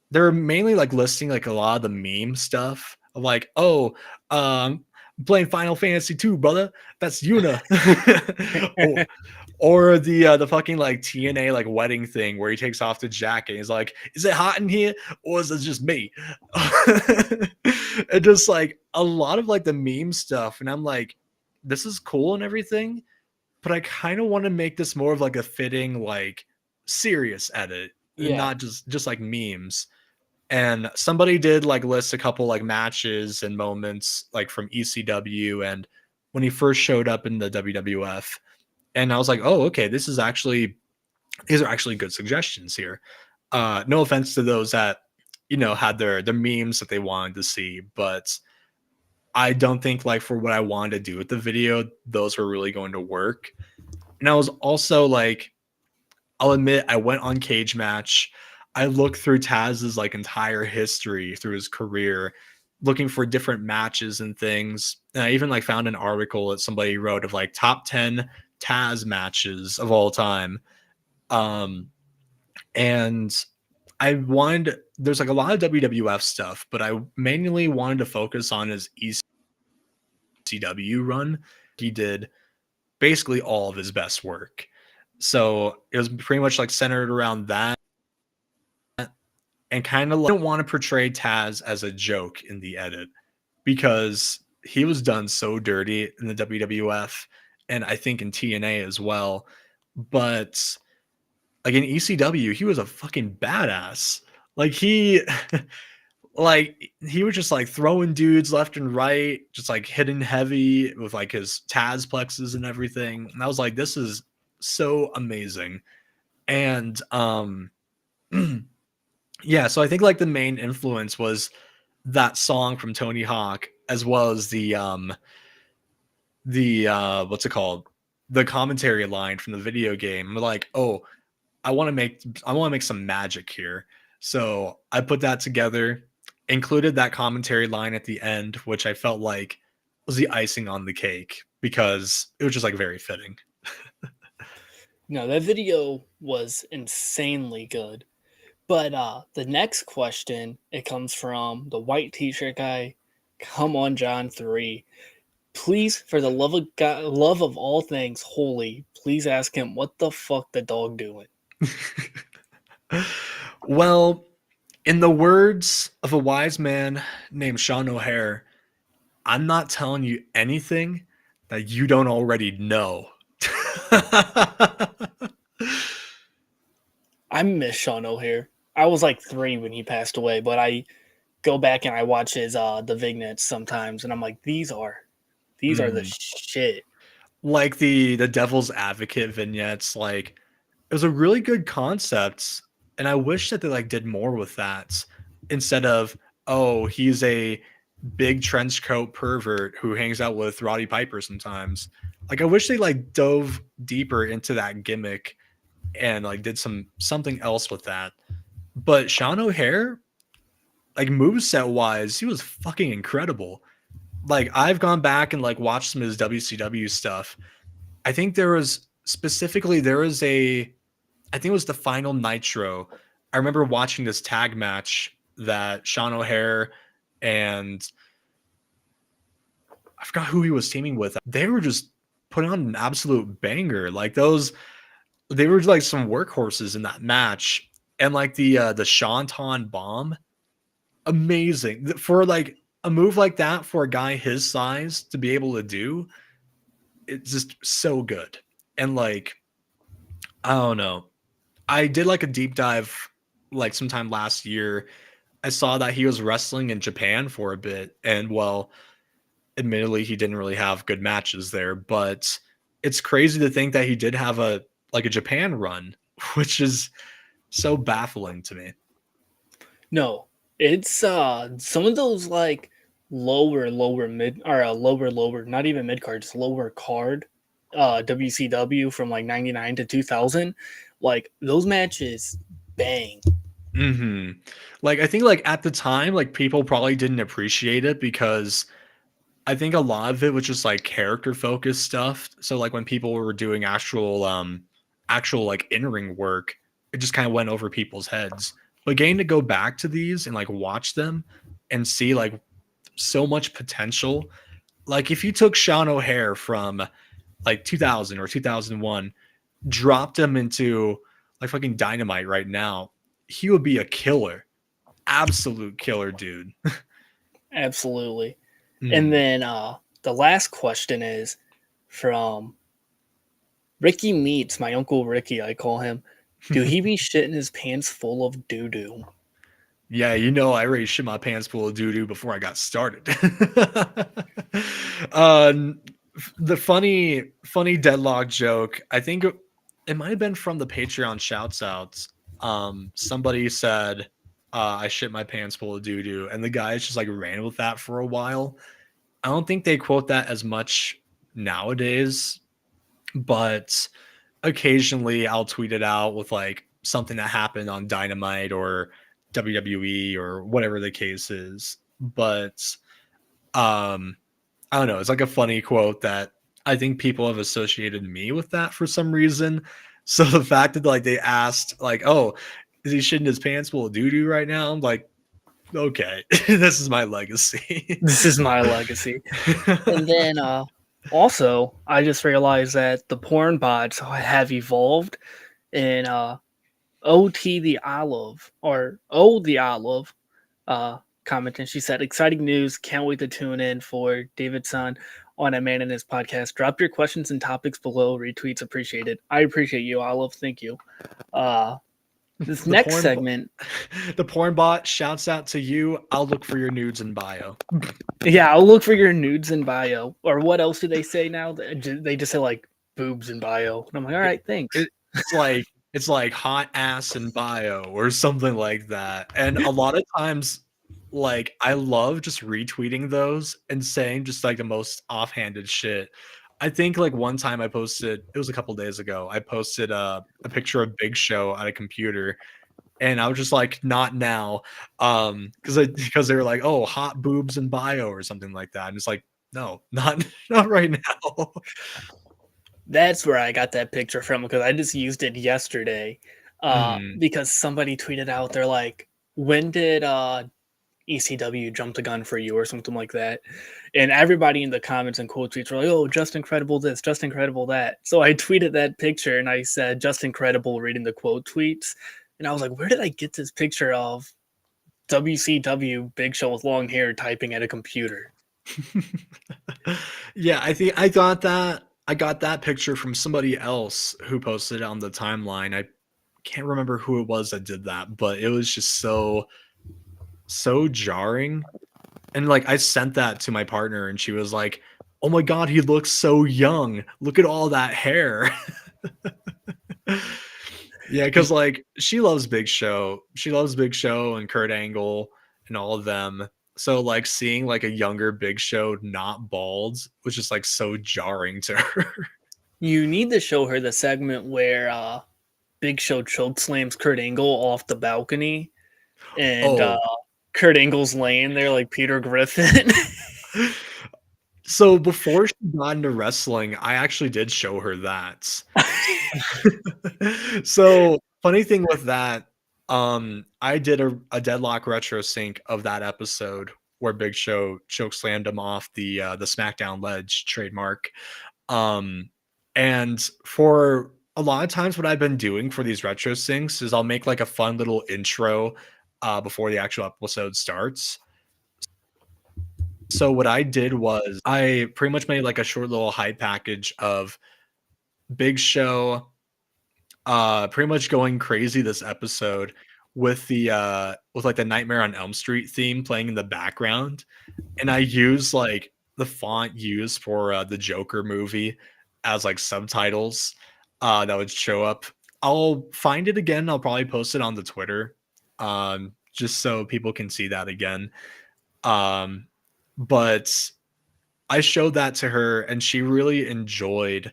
they're mainly like listing like a lot of the meme stuff of like, oh, playing Final Fantasy 2, brother. That's Yuna. or the fucking like TNA like wedding thing where he takes off the jacket and he's like, is it hot in here or is it just me? And just like a lot of like the meme stuff. And I'm like, this is cool and everything, but I kind of want to make this more of like a fitting, like serious edit and Yeah. not just like memes. And somebody did like list a couple like matches and moments like from ECW and when he first showed up in the WWF. And I was like, oh, okay, these are actually good suggestions here. No offense to those that, had their memes that they wanted to see, but I don't think like for what I wanted to do with the video, those were really going to work. And I was also like, I'll admit I went on Cage Match. I looked through Taz's like entire history through his career, looking for different matches and things. And I even like found an article that somebody wrote of like top 10 Taz matches of all time. And there's like a lot of WWF stuff, but I mainly wanted to focus on his ECW run. He did basically all of his best work. So it was pretty much like centered around that and kind of like, I don't want to portray Taz as a joke in the edit because he was done so dirty in the WWF and I think in TNA as well. But like in ECW, he was a fucking badass. Like he like he was just like throwing dudes left and right, just like hitting heavy with like his Taz plexes and everything. And I was like, this is so amazing. And yeah, so I think like the main influence was that song from Tony Hawk as well as the what's it called? The commentary line from the video game. We're like, oh, I want to make some magic here. So I put that together, included that commentary line at the end, which I felt like was the icing on the cake because it was just like very fitting. No, that video was insanely good. But the next question, it comes from the white t-shirt guy. Come on, John 3. Please, for the love of God, love of all things holy, please ask him what the fuck the dog doing. Well, in the words of a wise man named Sean O'Hare, I'm not telling you anything that you don't already know. I miss Sean O'Hare. I was like 3 when he passed away, but I go back and I watch his the vignettes sometimes, and I'm like, these are the Mm. shit. Like the Devil's Advocate vignettes, like it was a really good concept, and I wish that they like did more with that instead of, oh, he's a big trench coat pervert who hangs out with Roddy Piper sometimes. Like I wish they like dove deeper into that gimmick and like did something else with that. But Sean O'Hare, like moveset wise, he was fucking incredible. Like I've gone back and like watched some of his WCW stuff. I think there was a I think it was the final Nitro. I remember watching this tag match that Sean O'Hare and I forgot who he was teaming with. They were just putting on an absolute banger. Like those, they were like some workhorses in that match. And like the Shanton bomb, amazing for like a move like that for a guy his size to be able to do. It's just so good. And like I don't know, I did like a deep dive like sometime last year. I saw that he was wrestling in Japan for a bit, and well, admittedly, he didn't really have good matches there, but it's crazy to think that he did have a like a Japan run, which is so baffling to me. No, it's some of those like lower mid or lower not even mid cards, lower card WCW from like 99 to 2000, like those matches bang. Hmm. Like I think like at the time, like people probably didn't appreciate it because I think a lot of it was just like character focused stuff. So like when people were doing actual like in-ring work, it just kind of went over people's heads. But getting to go back to these and like watch them and see like so much potential. Like if you took Sean O'Hare from like 2000 or 2001, dropped him into like fucking Dynamite right now, he would be a killer. Absolute killer, dude. Absolutely. And Mm. then the last question is from Ricky Meets, my uncle Ricky, I call him. Do he be shitting his pants full of doo doo? Yeah, you know, I already shit my pants full of doo doo before I got started. uh, the funny deadlock joke. I think it might have been from the Patreon shouts outs. Somebody said, "I shit my pants full of doo doo," and the guys just like ran with that for a while. I don't think they quote that as much nowadays, but occasionally I'll tweet it out with like something that happened on Dynamite or WWE or whatever the case is. But I don't know, it's like a funny quote that I think people have associated me with that for some reason. So the fact that like they asked like, "Oh, is he shitting his pants full of doo doo right now?" I'm like, "Okay, this is my legacy." This is my legacy. And then also, I just realized that the porn bots have evolved, and OT the Olive or O the Olive commenting. She said, "Exciting news! Can't wait to tune in for Davidson on A Man in His podcast. Drop your questions and topics below. Retweets appreciated. I appreciate you, Olive. Thank you." This the next porn segment, the porn bot shouts out to you. I'll look for your nudes in bio. yeah, I'll look for your nudes in bio. Or what else do they say now? They just say like boobs in bio, and I'm like, all It, right, thanks. it's like hot ass in bio or something like that. And a lot of times, like I love just retweeting those and saying just like the most offhanded shit. I think like one time I posted, it was a couple days ago, I posted a picture of Big Show on a computer, and I was just like, not now. Because they were like, oh, hot boobs in bio or something like that. And it's like, no, not not right now. That's where I got that picture from because I just used it yesterday. Mhm. Because somebody tweeted out, they're like, "When did ECW jump the gun for you?" or something like that. And everybody in the comments and quote tweets were like, "Oh, just incredible this, just incredible that." So I tweeted that picture and I said, "Just incredible," reading the quote tweets. And I was like, "Where did I get this picture of WCW Big Show with long hair typing at a computer?" Yeah, I think I got that picture from somebody else who posted it on the timeline. I can't remember who it was that did that, but it was just so jarring. And like I sent that to my partner and she was like, "Oh my god, he looks so young. Look at all that hair." Yeah, because like she loves Big Show. She loves Big Show and Kurt Angle and all of them. So like seeing like a younger Big Show not bald was just like so jarring to her. You need to show her the segment where Big Show choke slams Kurt Angle off the balcony, and Oh, Kurt Angle's laying there like Peter Griffin. so before she got into wrestling, I actually did show her that. So funny thing with that, I did a deadlock retro sync of that episode where Big Show choke slammed him off the SmackDown ledge trademark. Um, and for a lot of times, what I've been doing for these retro syncs is I'll make like a fun little intro before the actual episode starts. So what I did was I pretty much made like a short little hype package of Big Show pretty much going crazy this episode with like the Nightmare on Elm Street theme playing in the background. And I use like the font used for the Joker movie as like subtitles that would show up. I'll find it again. I'll probably post it on the Twitter just so people can see that again. Um, but I showed that to her and she really enjoyed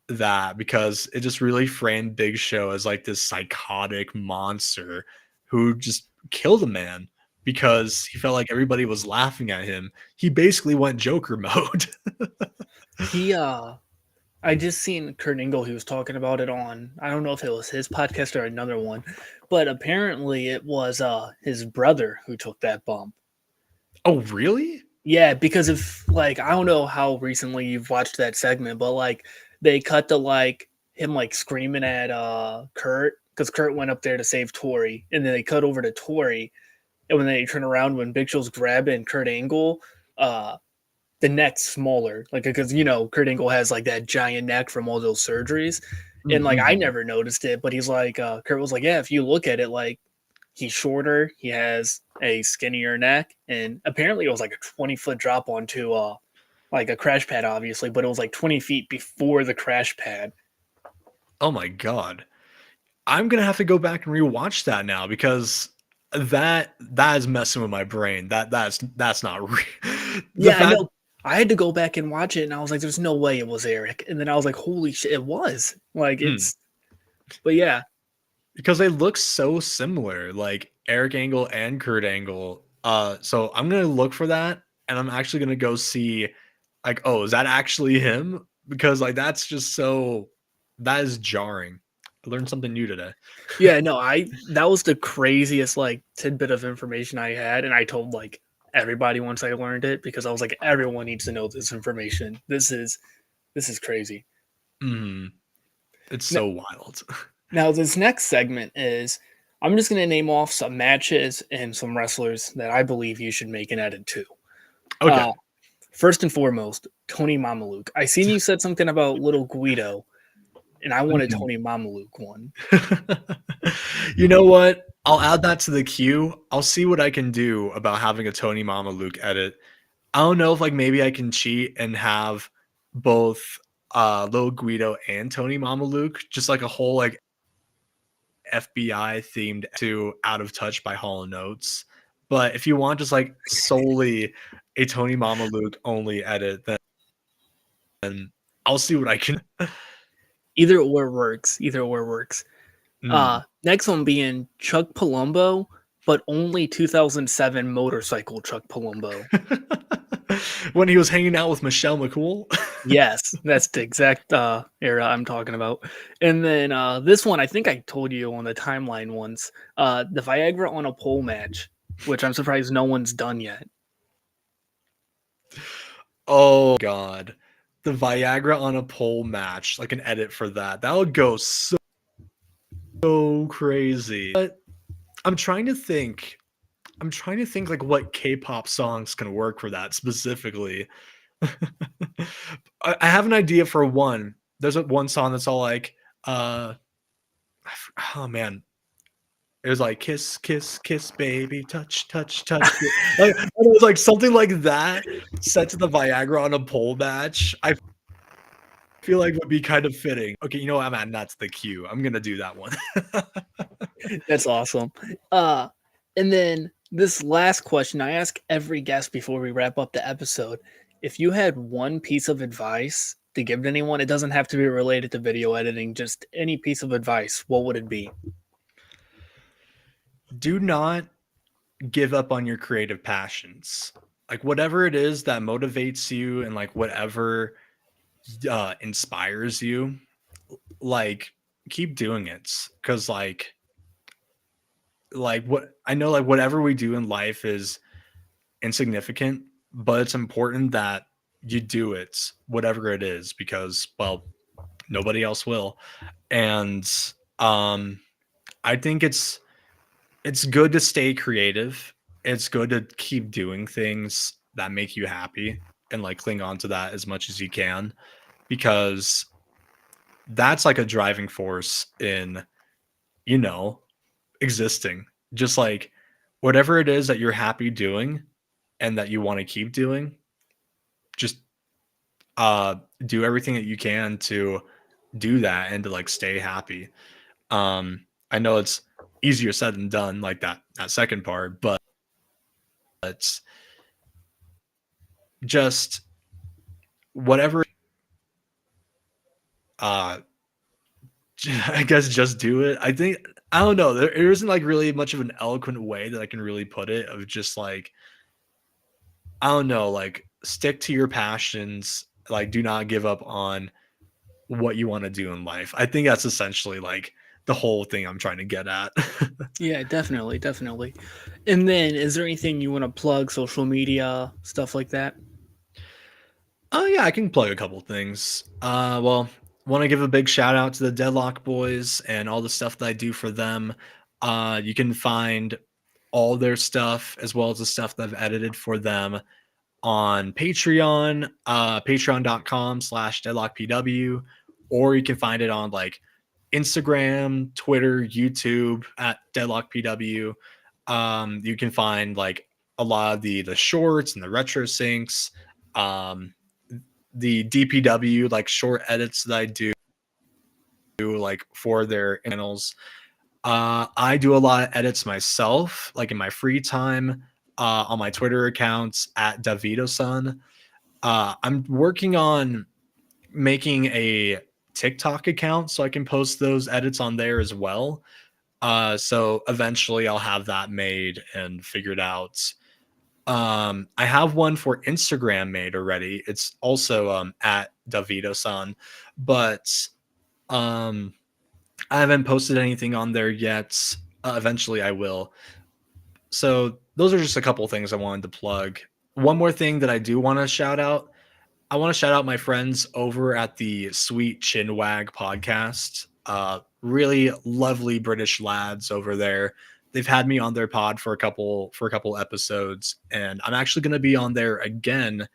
that because it just really framed Big Show as like this psychotic monster who just killed a man because he felt like everybody was laughing at him. He basically went Joker mode. He I just seen Kurt Angle. He was talking about it on, I don't know if it was his podcast or another one, but apparently it was his brother who took that bump. Oh, really? Yeah, because if like I don't know how recently you've watched that segment, but like they cut to like him like screaming at Kurt because Kurt went up there to save Tori, and then they cut over to Tori, and when they turn around when Big Show's grabbing Kurt Angle, uh the neck's smaller, like because Kurt Angle has like that giant neck from all those surgeries, and like I Mhm. never noticed it, but he's like, Kurt was like, yeah, if you look at it, like he's shorter, he has a skinnier neck, and apparently it was like a 20-foot drop onto like a crash pad, obviously, but it was like 20 feet before the crash pad. Oh my god. I'm gonna have to go back and rewatch that now because that is messing with my brain. That's not real. The Yeah, I fact know. I had to go back and watch it, and I was like, "There's no way it was Eric." And then I was like, "Holy shit, it was!" Like mm, it's, but yeah, because they look so similar, like Eric Angle and Kurt Angle. So I'm gonna look for that, and I'm actually gonna go see, like, oh, is that actually him? Because like that's just so that is jarring. I learned something new today. yeah, no, I that was the craziest like tidbit of information I had, and I told like everybody once I learned it because I was like, everyone needs to know this information. This is crazy. Mm, it's Now, so wild. now this next segment is I'm just gonna name off some matches and some wrestlers that I believe you should make an edit to. Okay. Uh, First and foremost, Tony Mamaluke. I seen you said something about Little Guido, and I want a Mhm. Tony Mamaluke one. You know what? I'll add that to the queue. I'll see what I can do about having a Tony Mama Luke edit. I don't know if like maybe I can cheat and have both Lil Guido and Tony Mama Luke, just like a whole like FBI themed to Out of Touch by Hall& Notes. But if you want just like solely a Tony Mama Luke only edit, then I'll see what I can. Either or works. Either or works. Mm. Next one being Chuck Palumbo, but only 2007 motorcycle Chuck Palumbo. When he was hanging out with Michelle McCool. Yes, that's the exact era I'm talking about. And then this one, I think I told you on the timeline once, the Viagra on a pole match, which I'm surprised no one's done yet. Oh god. The Viagra on a pole match, like an edit for that. That would go so crazy. But I'm trying to think. I'm trying to think like what K-pop songs can work for that specifically. I have an idea for one. There's one song that's all like, oh man, it was like kiss, kiss, kiss, baby, touch, touch, touch. Like it was like something like that set to the Viagra on a pole match. I feel like would be kind of fitting. Okay, you know what? I'm adding that to the queue. I'm gonna do that one. That's awesome. And then this last question I ask every guest before we wrap up the episode. If you had one piece of advice to give to anyone, it doesn't have to be related to video editing, just any piece of advice, what would it be? Do not give up on your creative passions. Like whatever it is that motivates you and like whatever inspires you, like keep doing it. Cause like what I know, like whatever we do in life is insignificant, but it's important that you do it, whatever it is, because well, nobody else will. And um I think it's good to stay creative. It's good to keep doing things that make you happy and like cling on to that as much as you can because that's like a driving force in, you know, existing. Just like whatever it is that you're happy doing and that you want to keep doing, just do everything that you can to do that and to like stay happy. I know it's easier said than done, like that second part, but it's just whatever uh I guess just do it. I think I don't know. There isn't like really much of an eloquent way that I can really put it of just like I don't know, like stick to your passions, like do not give up on what you want to do in life. I think that's essentially like the whole thing I'm trying to get at. Yeah, definitely, definitely. And then, is there anything you want to plug, social media, stuff like that? Oh yeah, I can plug a couple things. Well, want to give a big shout out to the Deadlock Boys and all the stuff that I do for them. You can find all their stuff as well as the stuff that I've edited for them on Patreon, patreon.com/deadlockpw, or you can find it on like Instagram, Twitter, YouTube at deadlockpw. You can find like a lot of the shorts and the retro syncs. Um, the DPW like short edits that I do like for their channels. I do a lot of edits myself, like in my free time, on my Twitter accounts at Davidosun. I'm working on making a TikTok account so I can post those edits on there as well. So eventually I'll have that made and figured out. I have one for Instagram made already. It's also at Davido-san, but um I haven't posted anything on there yet. Eventually I will. So those are just a couple things I wanted to plug. One more thing that I do want to shout out. I want to shout out my friends over at the Sweet Chinwag podcast. Really lovely British lads over there. They've had me on their pod for a couple episodes, and I'm actually going to be on there again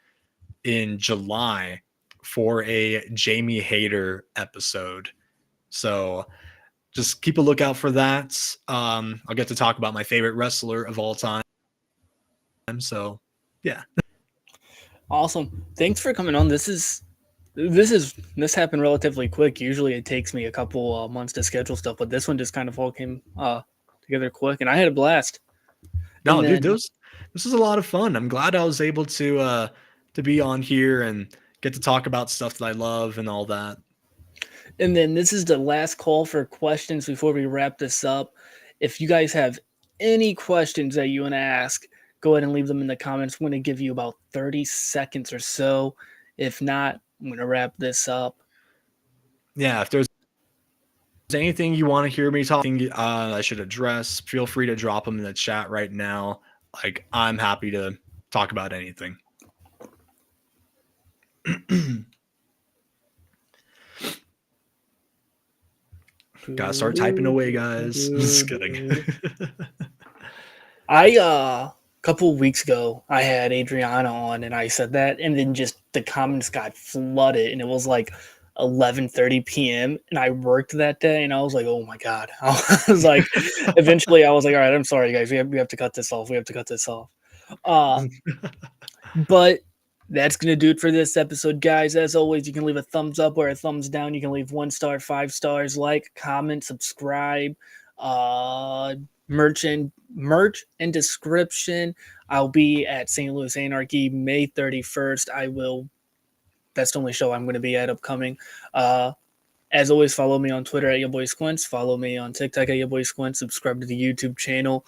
in July for a Jamie Hayter episode. So just keep a lookout for that. I'll get to talk about my favorite wrestler of all time. So yeah. Awesome. Thanks for coming on. This happened relatively quick. Usually it takes me a couple months to schedule stuff, but this one just kind of all came together quick, and I had a blast. And No, dude, then this is a lot of fun. I'm glad I was able to be on here and get to talk about stuff that I love and all that. And then this is the last call for questions before we wrap this up. If you guys have any questions that you want to ask, go ahead and leave them in the comments. I'm going to give you about 30 seconds or so. If not, I'm going to wrap this up. Yeah, if there's anything you want to hear me talking, I should address, feel free to drop them in the chat right now. Like, I'm happy to talk about anything. Gotta start typing away, guys. Just kidding. A couple of weeks ago, I had Adriana on, and I said that, and then just the comments got flooded, and it was like 11:30 p.m. and I worked that day, and I was like, oh my god. I was like, eventually, I was like, all right, I'm sorry, guys, we have to cut this off. We have to cut this off. But that's going to do it for this episode, guys. As always, you can leave a thumbs up or a thumbs down. You can leave 1 star, 5 stars, like, comment, subscribe, merch and description. I'll be at St. Louis Anarchy May 31st. That's the only show I'm going to be at upcoming. As always, follow me on Twitter at your boy Squints. Follow me on TikTok at your boy Squints. Subscribe to the YouTube channel.